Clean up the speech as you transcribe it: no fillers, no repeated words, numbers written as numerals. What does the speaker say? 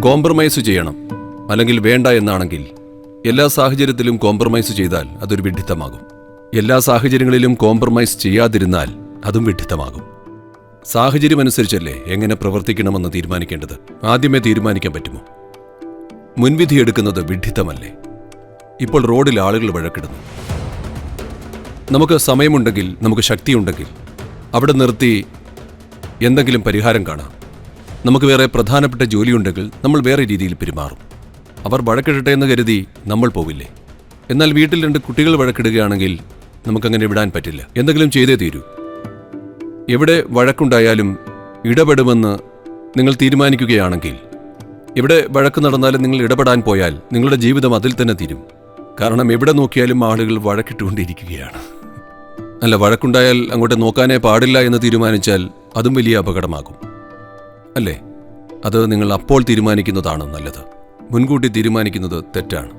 Compromise ചെയ്യണം, അല്ലെങ്കിൽ വേണ്ട എന്നാണെങ്കിൽ എല്ലാ സാഹചര്യത്തിലും കോംപ്രമൈസ് ചെയ്താൽ അതൊരു വിഡ്ഢിത്തമാകും. എല്ലാ സാഹചര്യങ്ങളിലും കോംപ്രമൈസ് ചെയ്യാതിരുന്നാൽ അതും വിഡ്ഢിത്തമാകും. സാഹചര്യം അനുസരിച്ചല്ലേ എങ്ങനെ പ്രവർത്തിക്കണമെന്ന് തീരുമാനിക്കേണ്ടത്. ആദ്യമേ തീരുമാനിക്കാൻ പറ്റുമോ? മുൻവിധി എടുക്കുന്നത് വിഡ്ഢിത്തമല്ലേ? ഇപ്പോൾ റോഡിൽ ആളുകൾ വഴക്കിടുന്നു. നമുക്ക് സമയമുണ്ടെങ്കിൽ, നമുക്ക് ശക്തിയുണ്ടെങ്കിൽ അവിടെ നിർത്തി എന്തെങ്കിലും പരിഹാരം കാണാം. നമുക്ക് വേറെ പ്രധാനപ്പെട്ട ജോലിയുണ്ടെങ്കിൽ നമ്മൾ വേറെ രീതിയിൽ പെരുമാറും. അവർ വഴക്കിടട്ടെ എന്ന് കരുതി നമ്മൾ പോവില്ലേ? എന്നാൽ വീട്ടിൽ 2 കുട്ടികൾ വഴക്കിടുകയാണെങ്കിൽ നമുക്കങ്ങനെ വിടാൻ പറ്റില്ല. എന്തെങ്കിലും ചെയ്തേ തീരൂ. എവിടെ വഴക്കുണ്ടായാലും ഇടപെടുമെന്ന് നിങ്ങൾ തീരുമാനിക്കുകയാണെങ്കിൽ, എവിടെ വഴക്ക് നടന്നാലും നിങ്ങൾ ഇടപെടാൻ പോയാൽ നിങ്ങളുടെ ജീവിതം അതിൽ തന്നെ തീരും. കാരണം എവിടെ നോക്കിയാലും ആളുകൾ വഴക്കിട്ടുകൊണ്ടിരിക്കുകയാണ്. അല്ല, വഴക്കുണ്ടായാൽ അങ്ങോട്ട് നോക്കാനേ പാടില്ല എന്ന് തീരുമാനിച്ചാൽ അതും വലിയ അപകടമാകും അല്ലേ? അത് നിങ്ങൾ അപ്പോൾ തീരുമാനിക്കുന്നതാണ് നല്ലത്. മുൻകൂട്ടി തീരുമാനിക്കുന്നത് തെറ്റാണ്.